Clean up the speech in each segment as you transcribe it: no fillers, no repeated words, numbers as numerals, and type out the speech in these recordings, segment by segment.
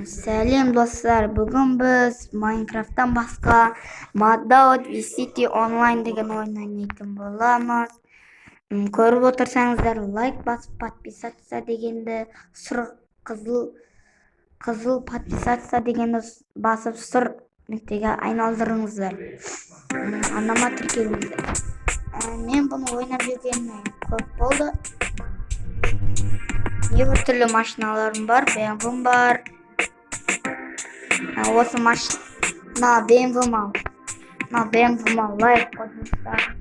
Selam dostlar. Bugün biz Minecraft'tan başka Maddout City Online degan oyun oynaydigan bo'lamiz. Ko'rib o'tirsangizlar like bosib подписаться deganda qizil подписаться deganda bosib sir nuqtaga aylantiringizlar. Animator kelingizlar. Men buni o'ynab yurganimga ko'p bo'ldi. Bir türlü maşinalarım var, BMW'm var. Осы машина BMW'm al. BMW'm al, like koymuşlar.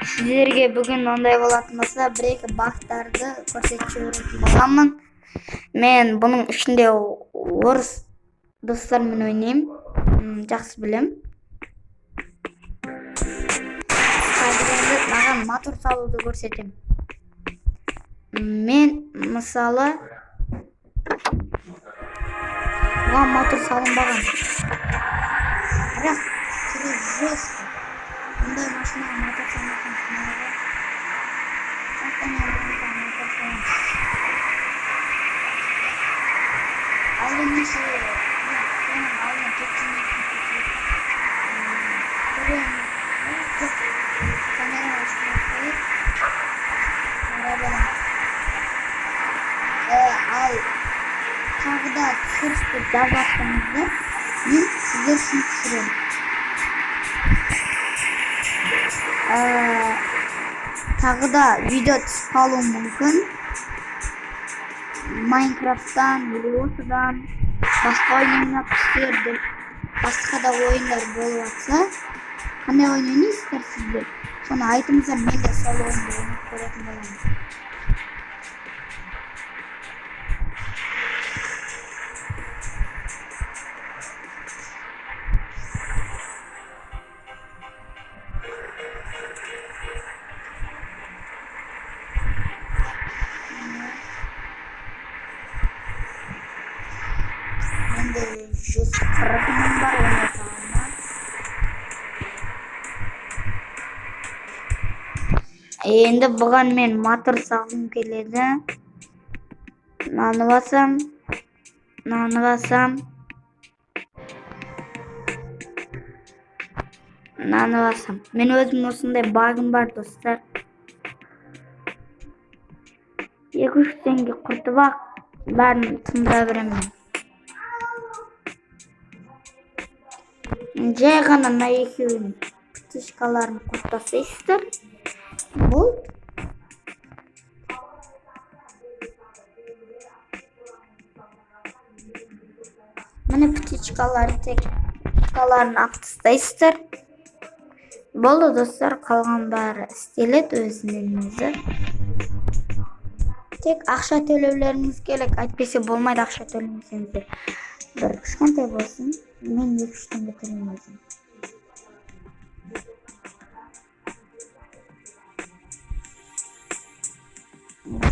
Sizlerge bugün onday болатын болса, бір-екі бақтарды көрсетіп боламын. Men bunun içinde орыс достармен ойнаймын. Жақсы білем. Маған мотор салуды көрсетем. Мен мысалы бұған мотор салынбаған. Бірақ түрі жестко. Бұндай машина мотор салмаған. Al tağda sırfı davranışınızda ben size şunu düşürüyorum. Tağda video çıkalım mümkün. Minecraft'tan, Roblox'dan başka oyunlar isterdim. Başka da oyunlar bolsa hani oyunu istersizdir. Sonra aytımıza ben de solo oyunu koyatım olayım. Жесть қырғының бар ойнатамын. Енді бұған мен мотор салғым келеді. Наны басам. Мен өзім осындай багым бар достар. 2-3 теңге құртып ақ бәрін тындыра беремін. Жай ғана мына екеуінің птичкаларын құртасайсыздар. Бұл міне птичкаларын ақ тастайсыздар. Болды достар, қалған бәрі істеледі өзінен өзі. Тек ақша төлеулеріңіз керек. Әйтпесе болмайды ақша төлемесеңіздер. Бір кішкентай болсын. Мен 2-3 теңге төлеймін өзім.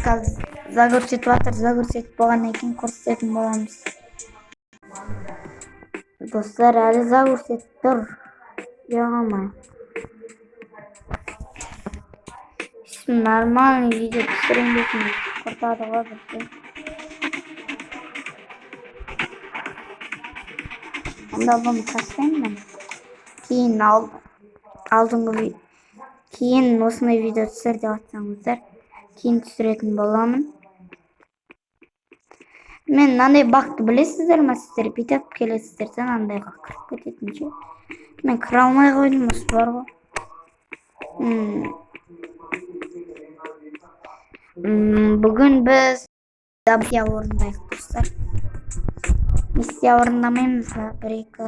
Қазір загрузить болғаннан кейін көрсететін боламыз. Достар, әлі загрузить тұр. Яғамай. Нормальный видео түсірем десін. Құртады ғой бірде. Онда бұны тастаймын. Кейін осындай видео түсір деп атсаңыздар, кейін түсіретін боламын. Мен мынандай бақты білесіздер ме? Сіздер бүйтіп келесіздер, андайға кіріп кететінше. Мен кіре алмай қойдым, осы бар ғой. Бүгін біз миссия орындайық достар. Миссия орындамаймыз ба? Бір-екі.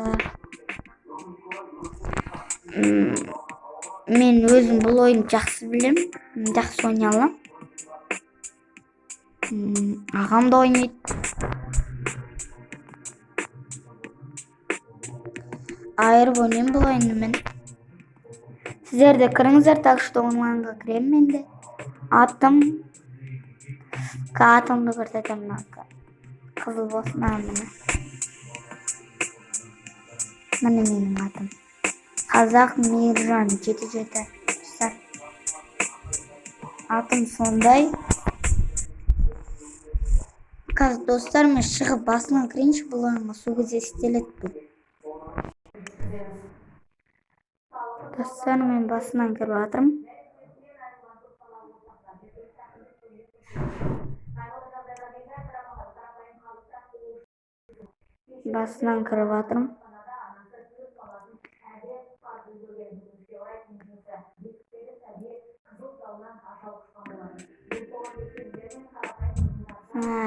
Мен өзім бұл ойын жақсы білем. Жақсы ойнай алам. Ағам да ойнайды. Айырып ойнайым бұл ойынды мен. Сіздер де кіріңіздер, так что онлайнға кірем мен де. Атымды көрсетем. Қызыл болсын міне. Міне менің атым. Қазақ Мейіржан 77. Atım sonday. Қазір достармен шығып басынан кірейінші бұл ойынға, сол кезде істеледі бұл. Достармен басынан кіріп жатырмын. Басынан кіріп жатырмын.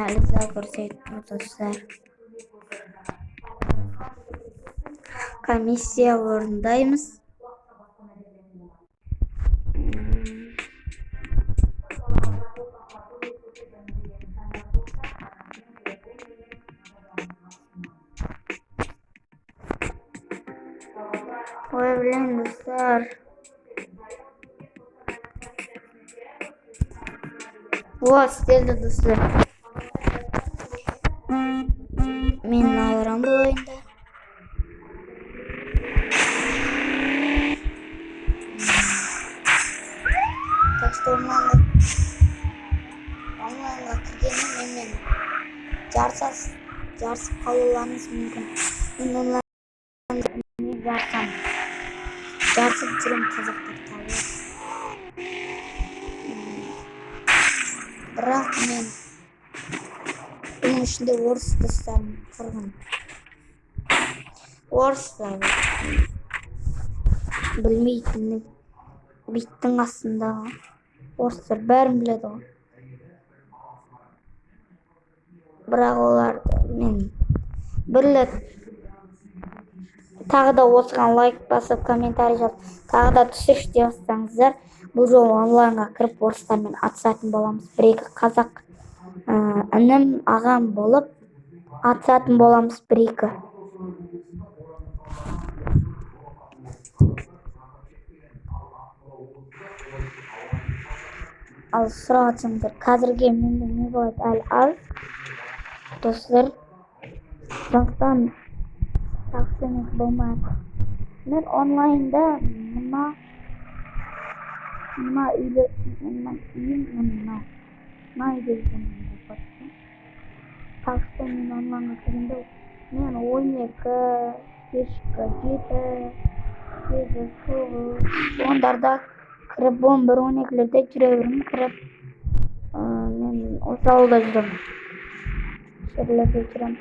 Риза көрсетті достар. Комиссия орындаймыз. Ой, блин, достар. Вот, істелді достар. Мен айырам бұл ойында. Так что онлайнға кіргеннен мен жарысып қалуларыңыз мүмкін. Мен онлайнға жарысып жүрем қазақтар табылады. Бірақ мен бұның ішінде орыс достарым құрғын. Орыстар білмейтінді биттің астындағы орыстар бәрін біледі ғой. Бірақ оларды мен бірлік тағы да осыған лайк басып, комментарий жазып, тағы да түсіріш деп жазсаңыздар, бұл жолы онлайнға кіріп орыстармен атысатын боламыз. Бір-екі қазақ інім, ағам болып атысатын боламыз бір-екі. Ал сұрағатсаңдар, қазірге менде не болады әлі аз. Достар, сондықтан тақсырмыз болмайды. Мен онлайнда мына үйде так что мен онлайнға кіргенде мен 12, кешкі 7, 8 ондарда кіріп 11-12-лерде жүре беремін кіріп. Мен осы ауылда жүремін. Жерлерде жүремін.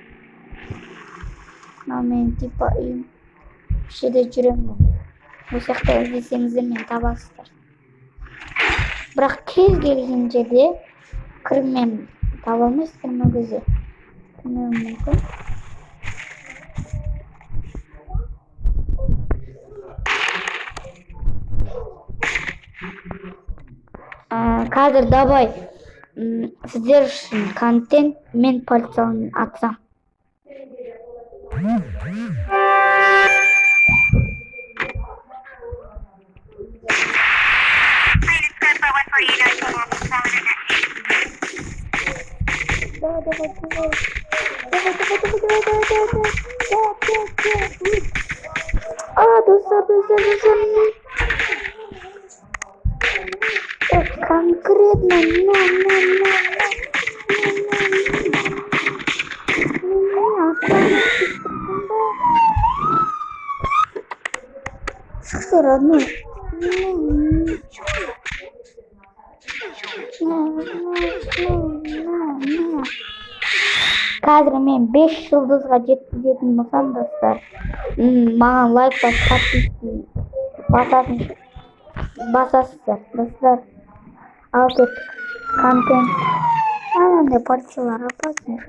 Мен типа үйім жерде жүремін. Осы жақта іздесеңіздер мені табасыздар. Бірақ кез келген жерде кірмем таба алмайсыздар ма көзе? Кірмеуім мүмкін. Қазір давай сіздер үшін контент мен полициямен атсам. Достар. Конкретно родной. Қазір мен 5 жылдызға жеткізетін болсам достар, маған лайк басасыздар достар. Ал кеттік контент. Анандай партияларға басыңыз.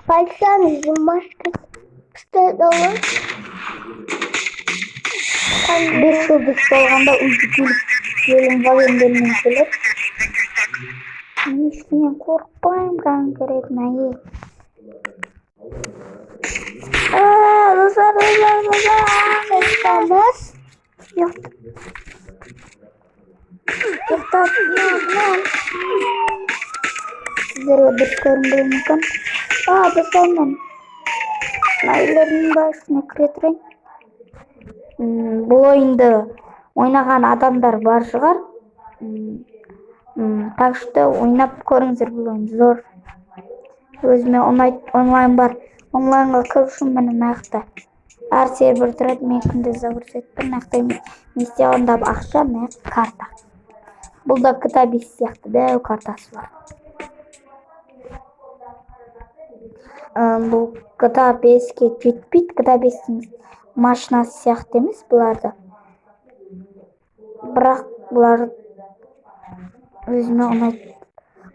Пальцами жимашка. Что это? 5 жылдыз болғанда өзі келіп валендермен келіп. Мен ештеңен қорықпаймын конкретно. Достар. Сіздерге дұрыс көрінбеуі мүмкін. Достар, мен үйлердің басына кіре тұрайын. Бұл ойынды ойнаған адамдар бар шығар. Так что ойнап көріңіздер, бұл ойын зор. Өзіме ұнайды, онлайн бар. Онлайнға кіру үшін міне мына әр сервер тұрады, мен күнде көрсетіп мына миссия орындап ақша, мына карта. Бұл да GTA 5 сияқты дәу картасы бар. Бұл GTA 5-ке жетпейді, GTA 5-тің машинасы сияқты емес бұларды. Бірақ бұлар өзіме ұнайды.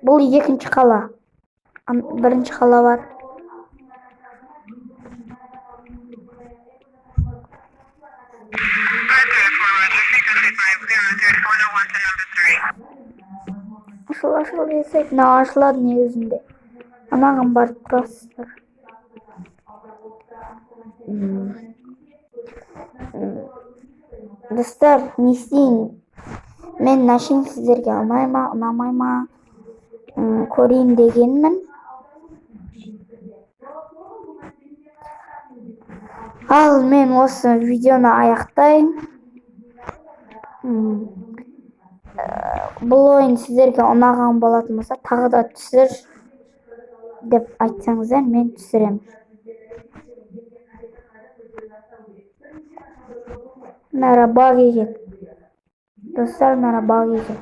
Бұл екінші қала. Бірінші қала бар. Ашыл десек, ашылады негізінде. Анаған барып тұрасыздар. Достар, не істейін? Мен нашин сіздерге ұнай ма, ұнамай ма көрейін дегенмін. Ал мен осы видеоны аяқтайын. Бұл ойын сіздерге ұнаған болатын болса, тағы да түсір деп айтсаңыздар, мен түсірем. Мәра баг екен. Достар, мәра баг екен.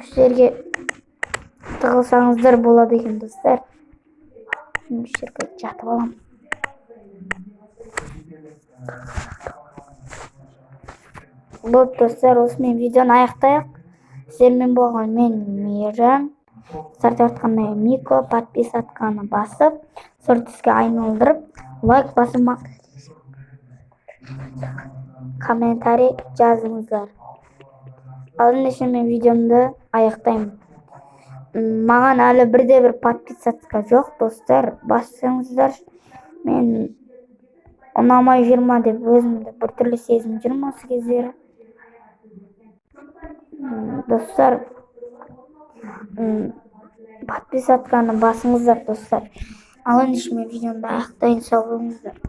Үштерге тығылсаңыздар болады екен, достар. Үштерге жатып алам. Бұл достар, осымен видеоны аяқтайық. Сіздермен болған мен Мейіржан. Сіздерде отқандай Мико, подписатканы басып, сұр түске айналдырып, лайк басып, комментарий жазыңыздар. Ал ендеше мен видеомды аяқтаймын. Маған әлі бірде-бір подписатка жоқ, достар. Бассаңыздар, мен ұнамай жүрма деп өзімді біртүрлі сезім жүрмін осы кездері. Достар, подписатканы басыңыздар, достар. Ал ендеше мен видеомды аяқтайын, сау болыңыздар.